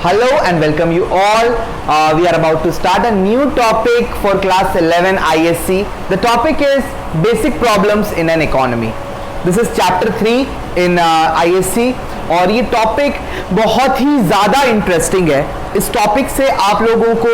Hello and welcome you all. We are about to start a new topic for class 11 ISC. The topic is basic problems in an economy. This is chapter 3 in ISC और ये topic बहुत ही ज़्यादा interesting है. इस topic से आप लोगों को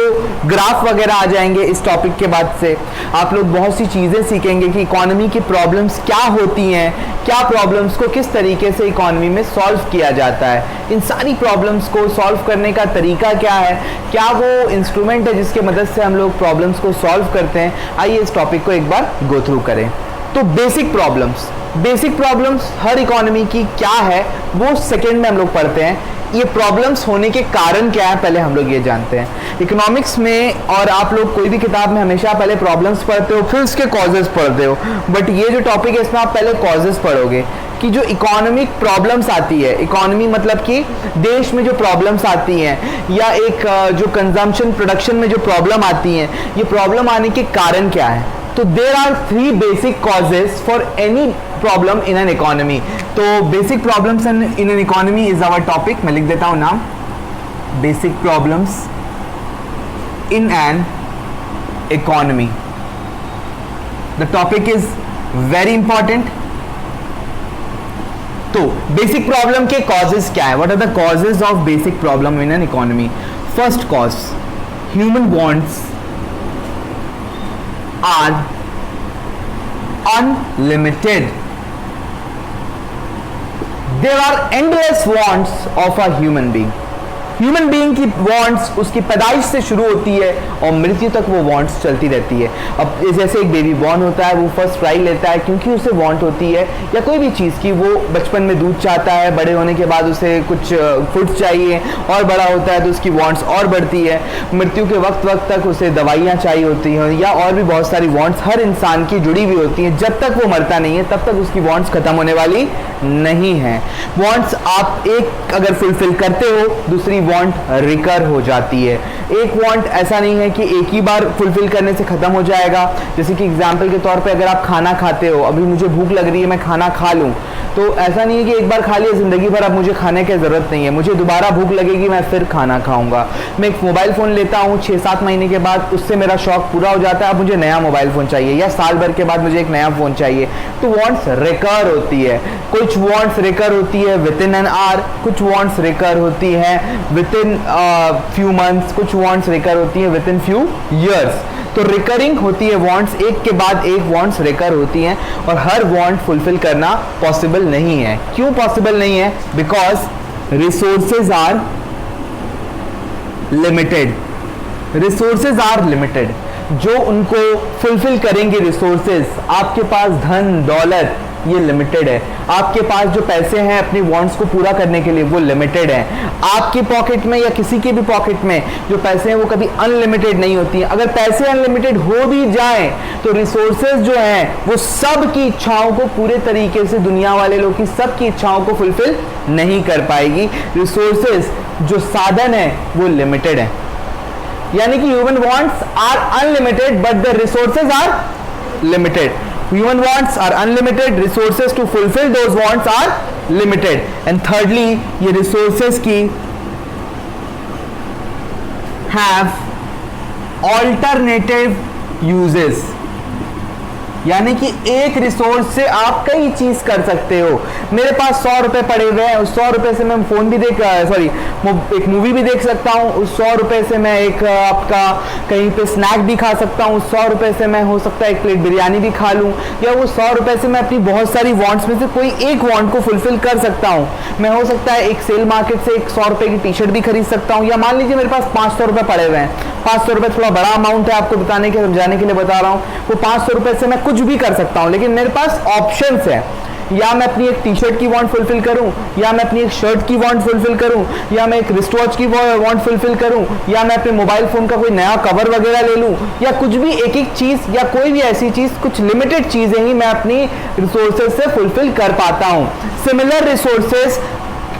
ग्राफ वगैरह आ जाएंगे. इस टॉपिक के बाद से आप लोग बहुत सी चीज़ें सीखेंगे कि इकोनॉमी की प्रॉब्लम्स क्या होती हैं, क्या प्रॉब्लम्स को किस तरीके से इकोनॉमी में सॉल्व किया जाता है, इन सारी प्रॉब्लम्स को सॉल्व करने का तरीका क्या है, क्या वो इंस्ट्रूमेंट है जिसके मदद से हम लोग प्रॉब्लम्स को सॉल्व करते हैं. आइए इस टॉपिक को एक बार गो थ्रू करें. तो बेसिक प्रॉब्लम्स हर इकोनॉमी की क्या है वो सेकेंड में हम लोग पढ़ते हैं. ये प्रॉब्लम्स होने के कारण क्या है पहले हम लोग ये जानते हैं. इकोनॉमिक्स में और आप लोग कोई भी किताब में हमेशा पहले प्रॉब्लम्स पढ़ते हो फिर उसके कॉजेज पढ़ते हो, बट ये जो टॉपिक है इसमें आप पहले कॉजेज पढ़ोगे कि जो इकोनॉमिक प्रॉब्लम्स आती है, इकोनॉमी मतलब कि देश में जो प्रॉब्लम्स आती हैं या एक जो कंजम्पशन प्रोडक्शन में जो प्रॉब्लम आती हैं, ये प्रॉब्लम आने के कारण क्या है. तो there are 3 basic causes for any problem in an economy. तो basic problems in an economy is our topic. मैं लिख देता हूं नाम, basic problems in an economy. The topic is very important. तो बेसिक प्रॉब्लम के कॉजेज क्या है? What are the causes of basic problem in an economy? First cause, human wants are unlimited. There are endless wants of a human being. Human being की wants उसकी पैदाइश से शुरू होती है और मृत्यु तक वो वांट्स चलती रहती है. अब जैसे एक बेबी बॉर्न होता है, वो फर्स्ट फ्राई लेता है क्योंकि उसे वांट होती है, या कोई भी चीज़ की वो बचपन में दूध चाहता है, बड़े होने के बाद उसे कुछ फूड चाहिए, और बड़ा होता है तो उसकी वांट्स और बढ़ती है. मृत्यु के वक्त तक उसे दवाइयाँ चाहिए होती हैं या और भी बहुत सारी वांट्स हर इंसान की जुड़ी हुई होती हैं. जब तक वो मरता नहीं है तब तक उसकी वांट्स खत्म होने वाली नहीं है. वांट्स आप एक अगर फुलफिल करते हो दूसरी वांट रिकर हो जाती है. एक वांट ऐसा नहीं है कि एक ही बार फुलफिल करने से खत्म हो जाएगा. जैसे कि एग्जांपल के तौर पे अगर आप खाना खाते हो, अभी मुझे भूख लग रही है, मैं खाना खा लूं, तो ऐसा नहीं है कि एक बार खा लिया जिंदगी भर अब मुझे खाने की जरूरत नहीं है, मुझे दोबारा भूख लगेगी मैं फिर खाना खाऊंगा. मैं एक मोबाइल फोन लेता हूँ 6-7 महीने के बाद, उससे मेरा शौक पूरा हो जाता है, अब मुझे नया मोबाइल फोन चाहिए, या साल भर के बाद मुझे एक नया फोन चाहिए. तो वांट्स रिकर होती है. कुछ वांट्स रिकर होती है विद इन एन आवर, कुछ वांट्स रिकर होती है विद इन फ्यू मंथ्स, कुछ वांट्स रिकर होती है विद इन फ्यू ईयर्स. तो रिकरिंग होती है वांट्स, एक के बाद एक वांट्स रिकर होती हैं, और हर वांट फुलफिल करना पॉसिबल नहीं है. क्यों पॉसिबल नहीं है? Because resources are limited. Resources are limited. जो उनको फुलफिल करेंगे रिसोर्सेज, आपके पास धन दौलत ये लिमिटेड है. आपके पास जो पैसे हैं अपनी वांट्स को पूरा करने के लिए वो लिमिटेड है. आपकी पॉकेट में या किसी के भी पॉकेट में जो पैसे हैं वो कभी अनलिमिटेड नहीं होती हैं. अगर पैसे अनलिमिटेड हो भी जाएं तो रिसोर्सेज जो हैं वो सब की इच्छाओं को पूरे तरीके से, दुनिया वाले लोग की सब की इच्छाओं को फुलफिल नहीं कर पाएगी. रिसोर्सेज जो साधन है वो लिमिटेड है. यानी कि human wants are unlimited but the resources are limited. Human wants are unlimited, resources to fulfill those wants are limited. And thirdly, ये resources की have alternative uses. यानी कि एक रिसोर्स से आप कई चीज कर सकते हो. मेरे पास 100 रुपए पड़े हुए हैं, उस 100 रुपए से मैं फोन भी एक मूवी भी देख सकता हूँ. उस 100 रुपए से मैं एक आपका कहीं पे स्नैक भी खा सकता हूँ. उस 100 रुपए से मैं हो सकता है एक प्लेट बिरयानी भी खा लूँ, या वो 100 रुपए से मैं अपनी बहुत सारी वांट्स में से कोई एक वांट को फुलफिल कर सकता हूँ. मैं हो सकता है एक सेल मार्केट से एक 100 रुपए की टी शर्ट भी खरीद सकता हूँ, या मान लीजिए मेरे पास 500 रुपए पड़े हुए हैं. 500 रुपए थोड़ा बड़ा अमाउंट है, आपको समझाने के लिए बता रहा हूँ. वो 500 रुपए से मैं कुछ भी कर सकता हूं, लेकिन मेरे पास ऑप्शंस है. या मैं अपनी एक टी शर्ट की वांट फुलफिल करूं, या मैं अपनी एक शर्ट की वांट फुलफिल करूं, या मैं एक रिस्ट वॉच की वांट फुलफिल करूं, या मैं अपने मोबाइल फोन का कोई नया कवर वगैरह ले लूं, या कुछ भी एक एक चीज, या कोई भी ऐसी चीज, कुछ लिमिटेड चीजें ही मैं अपनी रिसोर्सेज से फुलफिल कर पाता हूं. सिमिलर रिसोर्सेज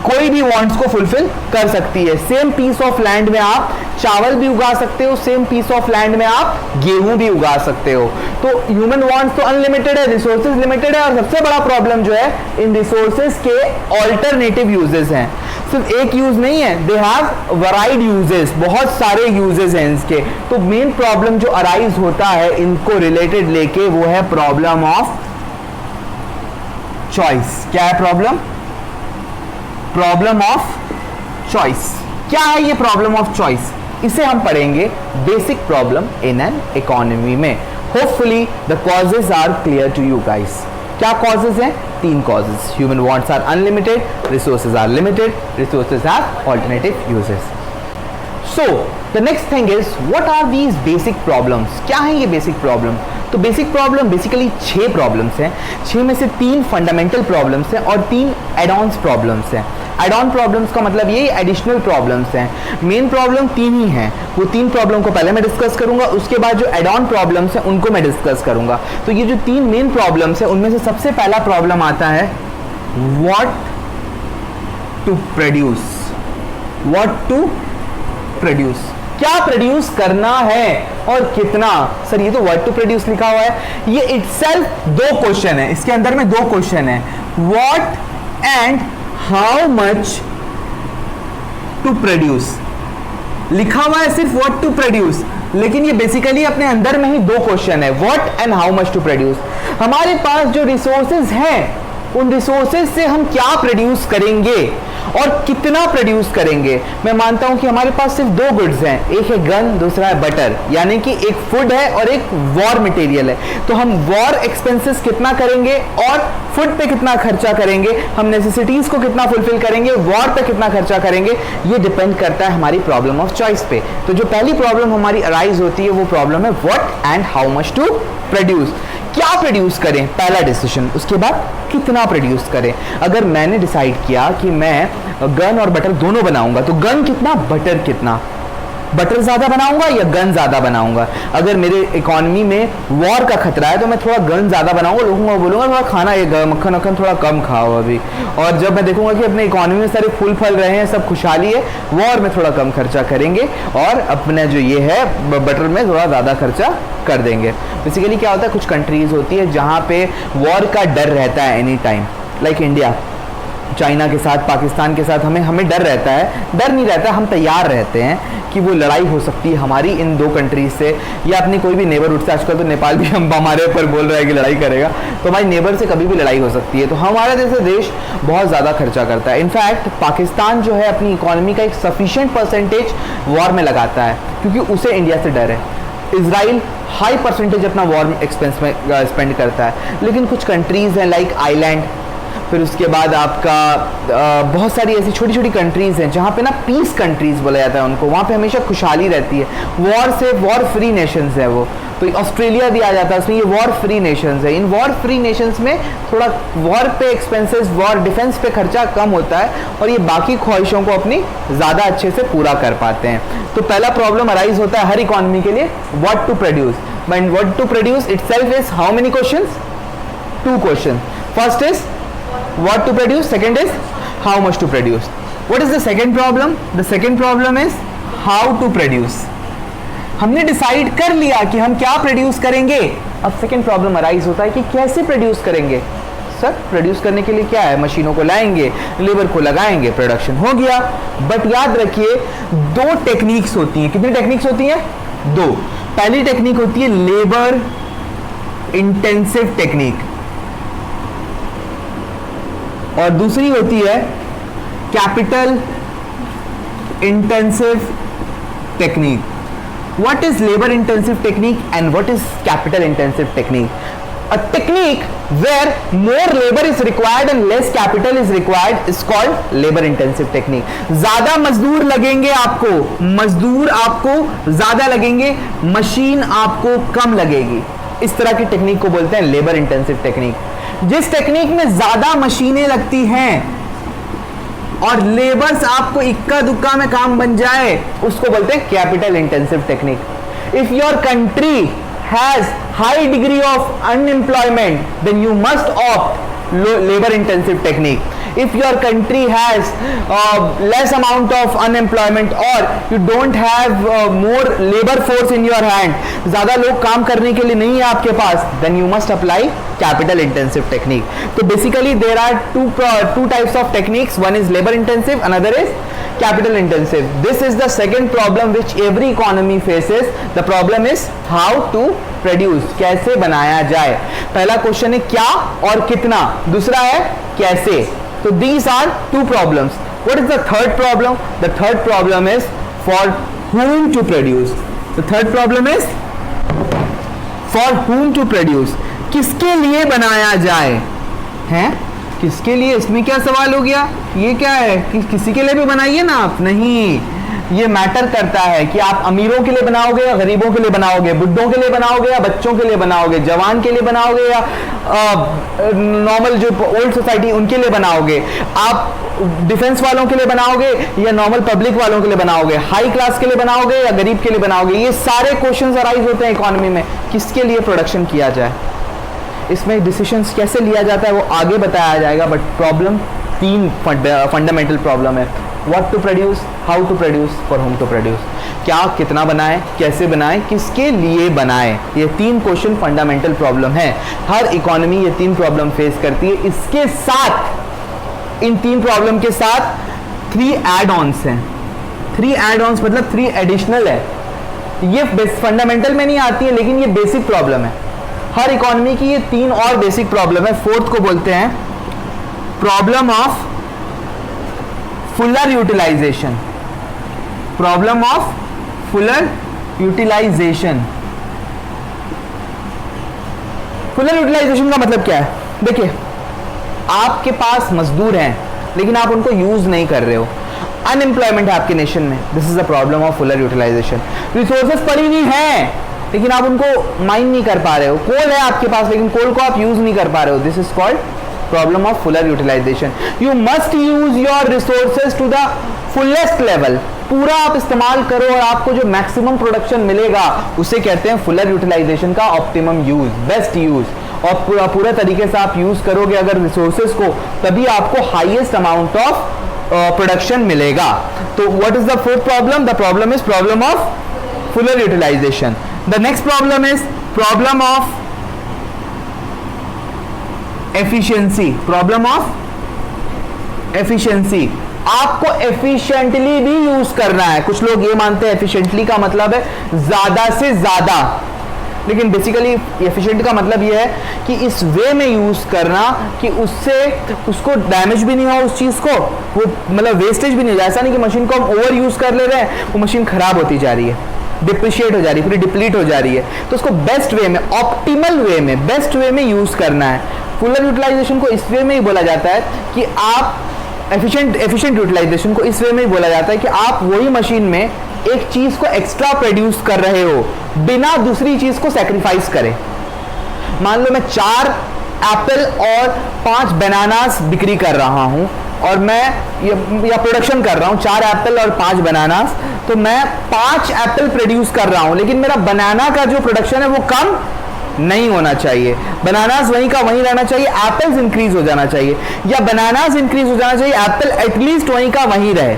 कोई भी वांट्स को फुलफिल कर सकती है. सेम पीस ऑफ लैंड में आप चावल भी उगा सकते हो, सेम पीस ऑफ लैंड में आप गेहूं भी उगा सकते हो. तो ह्यूमन वांट्स तो अनलिमिटेड है, रिसोर्सेज लिमिटेड है, और सबसे बड़ा प्रॉब्लम जो है इन रिसोर्सेज के ऑल्टरनेटिव यूजेस हैं. सिर्फ एक यूज नहीं है, दे हैव वराइड यूजेस, बहुत सारे यूजेस हैं इसके। तो मेन प्रॉब्लम जो अराइज होता है इनको रिलेटेड लेके वो है प्रॉब्लम ऑफ चॉइस। क्या है प्रॉब्लम? Problem of choice. क्या है ये प्रॉब्लम ऑफ चॉइस? इसे हम पढ़ेंगे basic problem in an economy में। Hopefully the causes are clear to you guys. क्या कॉजेज हैं? 3 causes. Human wants are unlimited, resources are limited, resources have alternative uses. So the next thing is what are these basic problems? क्या है ये basic problem? तो basic problem basically 6 problems हैं। 6 में से 3 fundamental problems हैं और 3 एड-ऑन्स प्रॉब्लम्स हैं। एड-ऑन प्रॉब्लम्स का मतलब ये एडिशनल प्रॉब्लम्स हैं। मेन प्रॉब्लम 3 ही हैं, वो 3 प्रॉब्लम को पहले मैं डिस्कस करूंगा, उसके बाद जो एड-ऑन प्रॉब्लम्स हैं उनको मैं डिस्कस करूंगा। तो ये जो 3 मेन प्रॉब्लम्स हैं उनमें से सबसे पहला प्रॉब्लम आता है what to produce. What to produce, क्या प्रोड्यूस करना है और कितना। सर ये तो व्हाट टू प्रोड्यूस लिखा हुआ है, ये इटसेल्फ 2 क्वेश्चन है, इसके अंदर में 2 क्वेश्चन है, what and how much to produce. लिखा हुआ है सिर्फ व्हाट टू प्रोड्यूस, लेकिन ये बेसिकली अपने अंदर में ही 2 क्वेश्चन है, what and how much to produce. हमारे पास जो रिसोर्सेज हैं उन रिसोर्सेज से हम क्या प्रोड्यूस करेंगे और कितना प्रोड्यूस करेंगे। मैं मानता हूं कि हमारे पास सिर्फ 2 गुड्स हैं, एक है गन, दूसरा है बटर, यानी कि एक फूड है और एक वॉर मटेरियल है। तो हम वॉर एक्सपेंसेस कितना करेंगे और फूड पे कितना खर्चा करेंगे, हम नेसेसिटीज को कितना फुलफिल करेंगे, वॉर पे कितना खर्चा करेंगे, ये डिपेंड करता है हमारी प्रॉब्लम ऑफ चॉइस पे। तो जो पहली प्रॉब्लम हमारी अराइज होती है वो प्रॉब्लम है what and how much to produce. क्या प्रोड्यूस करें, पहला डिसीजन। उसके बाद कितना प्रोड्यूस करें। अगर मैंने डिसाइड किया कि मैं गन और बटर दोनों बनाऊंगा, तो गन कितना, बटर कितना, बटर ज्यादा बनाऊंगा या गन ज्यादा बनाऊंगा। अगर मेरे इकोनॉमी में वॉर का खतरा है तो मैं थोड़ा गन ज्यादा बनाऊंगा, लोगों को बोलूंगा थोड़ा खाना ये मक्खन वक्खन थोड़ा कम खाओ अभी। और जब मैं देखूंगा कि अपने इकोनॉमी में सारे फूल फल रहे हैं, सब खुशहाली है, वॉर में थोड़ा कम खर्चा करेंगे और अपने जो ये है बटर में थोड़ा ज्यादा खर्चा कर देंगे। बेसिकली क्या होता है, कुछ कंट्रीज होती है जहाँ पे वॉर का डर रहता है any time, like India, China के साथ, पाकिस्तान के साथ हमें डर रहता है। डर नहीं रहता, हम तैयार रहते हैं कि वो लड़ाई हो सकती है हमारी इन 2 कंट्रीज से या अपनी कोई भी नेबरहुड से। आजकल तो नेपाल भी हमारे ऊपर बोल रहा है कि लड़ाई करेगा, तो हमारी नेबर से कभी भी लड़ाई हो सकती है। तो हमारा जैसे देश बहुत ज़्यादा खर्चा करता है। इनफैक्ट पाकिस्तान जो है अपनी इकोनॉमी का एक सफिशिएंट परसेंटेज वॉर में लगाता है क्योंकि उसे इंडिया से डर है। इजराइल हाई परसेंटेज अपना वॉर एक्सपेंस में स्पेंड करता है, लेकिन कुछ कंट्रीज़ हैं लाइक आइलैंड, फिर उसके बाद आपका बहुत सारी ऐसी छोटी छोटी कंट्रीज़ हैं जहाँ पे ना पीस कंट्रीज़ बोला जाता है उनको, वहाँ पे हमेशा खुशहाली रहती है, वॉर से वॉर फ्री नेशंस है वो। तो ऑस्ट्रेलिया भी आ जाता है उसमें, ये वॉर फ्री नेशंस है। इन वॉर फ्री नेशंस में थोड़ा वॉर पे एक्सपेंसेस, वॉर डिफेंस पे खर्चा कम होता है और ये बाकी ख्वाहिशों को अपनी ज़्यादा अच्छे से पूरा कर पाते हैं। तो पहला प्रॉब्लम अराइज होता है हर इकोनॉमी के लिए, what to produce. But what to produce itself is how many questions, 2 question. First is what to produce, second is how much to produce. What is the second problem? The second problem is how to produce. हमने decide कर लिया कि हम क्या produce करेंगे, अब second problem arise होता है कि कैसे प्रोड्यूस करेंगे। सर प्रोड्यूस करने के लिए क्या है, मशीनों को लाएंगे, लेबर को लगाएंगे, प्रोडक्शन हो गया। बट याद रखिए 2 टेक्निक्स होती हैं। कितनी टेक्निक्स होती हैं? 2। पहली टेक्निक होती है लेबर इंटेंसिव टेक्निक और दूसरी होती है capital intensive technique. What is labour intensive technique and what is capital intensive technique? A technique where more labour is required and less capital is required is called labour intensive technique. ज्यादा मजदूर लगेंगे आपको, मजदूर आपको ज्यादा लगेंगे, machine आपको कम लगेगी। इस तरह की टेक्निक को बोलते हैं लेबर इंटेंसिव टेक्निक। जिस टेक्निक में ज्यादा मशीनें लगती हैं और लेबर्स आपको इक्का दुक्का में काम बन जाए उसको बोलते हैं capital intensive technique. If your country has high degree of unemployment then you must opt labour intensive technique. if your country has less amount of unemployment or you don't have more labor force in your hand, ज़्यादा लोग काम करने के लिए नहीं है आपके पास, then you must apply capital intensive technique. So basically there are two types of techniques. One is labor intensive, another is capital intensive. This is the second problem which every economy faces. The problem is how to produce, कैसे बनाया जाए. पहला question है क्या और कितना, दूसरा है कैसे. So these are two problems. What is the third problem? The third problem is for whom to produce. The third problem is for whom to produce. किसके लिए बनाया जाए, हैं? किसके लिए, इसमें क्या सवाल हो गया, ये क्या है कि किसी के लिए भी बनाइए ना आप, नहीं, ये मैटर करता है कि आप अमीरों के लिए बनाओगे या गरीबों के लिए बनाओगे, बुड्ढों के लिए बनाओगे या बच्चों के लिए बनाओगे, जवान के लिए बनाओगे या नॉर्मल जो ओल्ड सोसाइटी उनके लिए बनाओगे, आप डिफेंस वालों के लिए बनाओगे या नॉर्मल पब्लिक वालों के लिए बनाओगे, हाई क्लास के लिए बनाओगे या गरीब के लिए बनाओगे. ये सारे क्वेश्चंस अराइज होते हैं इकोनॉमी में, किसके लिए प्रोडक्शन किया जाए. इसमें डिसीजंस कैसे लिया जाता है वो आगे बताया जाएगा. बट प्रॉब्लम तीन फंडामेंटल प्रॉब्लम है. What to produce, how to produce, for whom to produce. क्या, कितना बनाएं, कैसे बनाएं, किसके लिए बनाएं. ये तीन क्वेश्चन फंडामेंटल प्रॉब्लम है. हर इकोनॉमी ये तीन प्रॉब्लम फेस करती है. इसके साथ, इन तीन प्रॉब्लम के साथ 3 एड ऑन्स हैं. 3 एड ऑन्स मतलब 3 एडिशनल है. ये फंडामेंटल में नहीं आती है लेकिन ये बेसिक प्रॉब्लम है. हर इकोनॉमी की ये 3 और बेसिक प्रॉब्लम है. फोर्थ को बोलते हैं problem of fuller utilisation. Problem of fuller utilisation. Fuller utilisation का मतलब क्या है. देखिए, आपके पास मजदूर हैं लेकिन आप उनको यूज नहीं कर रहे हो, अनएम्प्लॉयमेंट है आपके नेशन में. This is the problem of fuller utilisation. Resources पड़ी हुई हैं लेकिन आप उनको माइन नहीं कर पा रहे हो. कोल है आपके पास लेकिन कोल को आप यूज नहीं कर पा रहे हो. This is called problem of fuller utilisation. You must use your resources to the fullest level. पूरा आप इस्तेमाल करो और आपको जो मैक्सिमम प्रोडक्शन मिलेगा उसे कहते हैं फुलर यूटिलाइजेशन का ऑप्टिमम यूज, बेस्ट यूज. और पूरा तरीके से आप यूज करोगे अगर रिसोर्सेज को, तभी आपको हाईएस्ट अमाउंट ऑफ प्रोडक्शन मिलेगा. तो what is the fourth problem? The problem is problem of fuller utilisation. The next problem is problem of efficiency. Problem of efficiency. आपको efficiently भी यूज करना है. कुछ लोग ये मानते हैं efficiently का मतलब है ज्यादा से ज्यादा, लेकिन बेसिकली efficient का मतलब ये है कि इस वे में यूज करना कि उससे उसको डैमेज भी नहीं हो उस चीज को, वो मतलब वेस्टेज भी नहीं हो जाए. ऐसा नहीं कि मशीन को हम ओवर यूज कर ले रहे हैं, वो मशीन खराब होती जा रही है, डिप्रिशिएट हो जा रही है, पूरी डिप्लीट हो जा रही है. तो उसको बेस्ट वे में, ऑप्टिमल वे में, बेस्ट वे में यूज करना है. फुलर यूटिलाइजेशन को इस वे में ही बोला जाता है कि आप एफिशिएंट यूटिलाइजेशन को इस वे में ही बोला जाता है कि आप वही मशीन में एक चीज को एक्स्ट्रा प्रोड्यूस कर रहे हो बिना दूसरी चीज को सैक्रिफाइस करें. मान लो मैं 4 एप्पल और 5 बनानास बिक्री कर रहा हूं और मैं या प्रोडक्शन कर रहा हूं 4 एप्पल और 5 बनानास, तो मैं 5 एप्पल प्रोड्यूस कर रहा हूं लेकिन मेरा बनाना का जो प्रोडक्शन है वो कम नहीं होना चाहिए. बनानास वहीं का वहीं रहना चाहिए, एप्पल्स इंक्रीज हो जाना चाहिए, या बनानास इंक्रीज हो जाना चाहिए, एप्पल एटलीस्ट वहीं का वहीं रहे.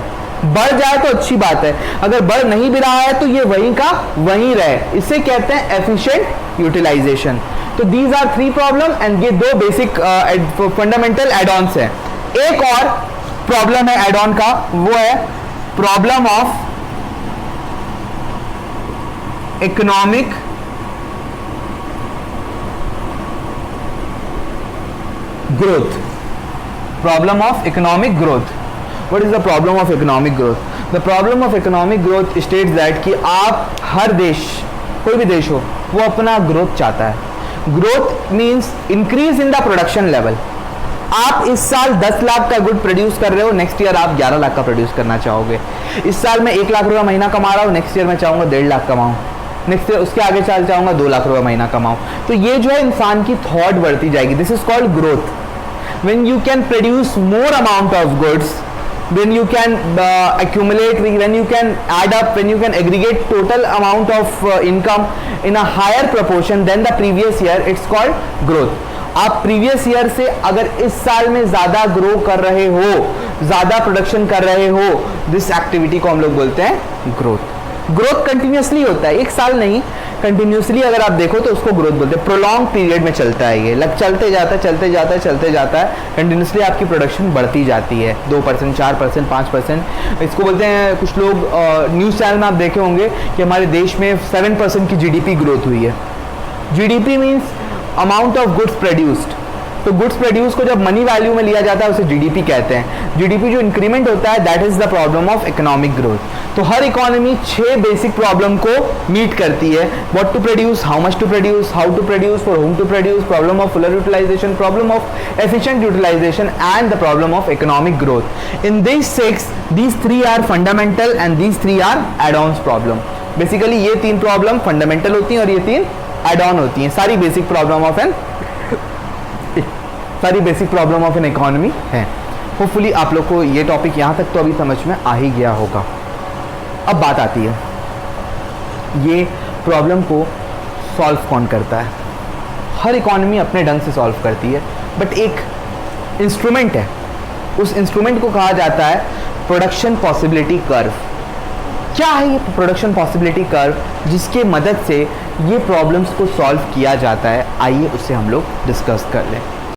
बढ़ जाए तो अच्छी बात है, अगर बढ़ नहीं भी रहा है तो ये वहीं का वहीं रहे. इसे कहते हैं एफिशिएंट यूटिलाइजेशन. तो दीज आर 3 प्रॉब्लम एंड ये 2 बेसिक फंडामेंटल एड ऑन्स है. एक और प्रॉब्लम है एड ऑन का, वो है problem of economic growth. Problem of economic growth. What is the problem of economic growth? The problem of economic growth states that कि आप हर देश, कोई भी देश हो, वो अपना ग्रोथ चाहता है. Growth means increase in the production level. आप इस साल 10 लाख का गुड प्रोड्यूस कर रहे हो, नेक्स्ट ईयर आप 11 लाख का प्रोड्यूस करना चाहोगे. इस साल मैं 1 लाख रुपया महीना कमा रहा हूँ, नेक्स्ट ईयर मैं चाहूँगा 1.5 लाख कमाऊँ, नेक्स्ट ईयर उसके आगे चल चाहूँगा 2 लाख रुपया महीना कमाऊँ. तो ये जो है इंसान की थॉट बढ़ती जाएगी. This is called growth. When you can produce more amount of goods, when you can accumulate, when you can add up, when you can aggregate total amount of income in a higher proportion than the previous year, it's called growth. आप previous year से अगर इस साल में ज्यादा grow कर रहे हो, ज्यादा प्रोडक्शन कर रहे हो, दिस एक्टिविटी को हम लोग बोलते हैं ग्रोथ। ग्रोथ कंटिन्यूसली होता है, एक साल नहीं, कंटिन्यूसली अगर आप देखो तो उसको ग्रोथ बोलते हैं। प्रोलॉन्ग पीरियड में चलता है, ये चलते जाता है चलते जाता है चलते जाता है, कंटिन्यूसली आपकी प्रोडक्शन बढ़ती जाती है 2%, 4%, 5%। इसको बोलते हैं, कुछ लोग न्यूज़ चैनल में आप देखे होंगे कि हमारे देश में 7% की जीडीपी ग्रोथ हुई है। GDP means amount of goods produced. तो गुड्स प्रोड्यूस को जब मनी वैल्यू में लिया जाता है उसे जीडीपी कहते हैं। जीडीपी जो इंक्रीमेंट होता है that is the problem of economic growth. तो हर इकोनॉमी 6 बेसिक प्रॉब्लम को मीट करती है। What to produce, how much to produce, how to produce, for whom to produce, problem of fuller utilisation, problem of efficient utilisation and the problem of economic growth. In this 6 these 3 are fundamental and these 3 are add-ons problem. Basically ये 3 problem fundamental होती हैं और ये 3 add-on होती हैं। सारी basic problem of an economy है। Hopefully आप लोग को ये टॉपिक यहाँ तक तो अभी समझ में आ ही गया होगा। अब बात आती है, ये प्रॉब्लम को सॉल्व कौन करता है? हर इकोनॉमी अपने ढंग से सॉल्व करती है, बट एक इंस्ट्रूमेंट है, उस इंस्ट्रूमेंट को कहा जाता है प्रोडक्शन पॉसिबिलिटी कर्व। क्या है ये प्रोडक्शन पॉसिबिलिटी कर्व जिसके मदद से ये प्रॉब्लम्स को सॉल्व किया जाता है? आइए उससे हम लोग डिस्कस कर लें।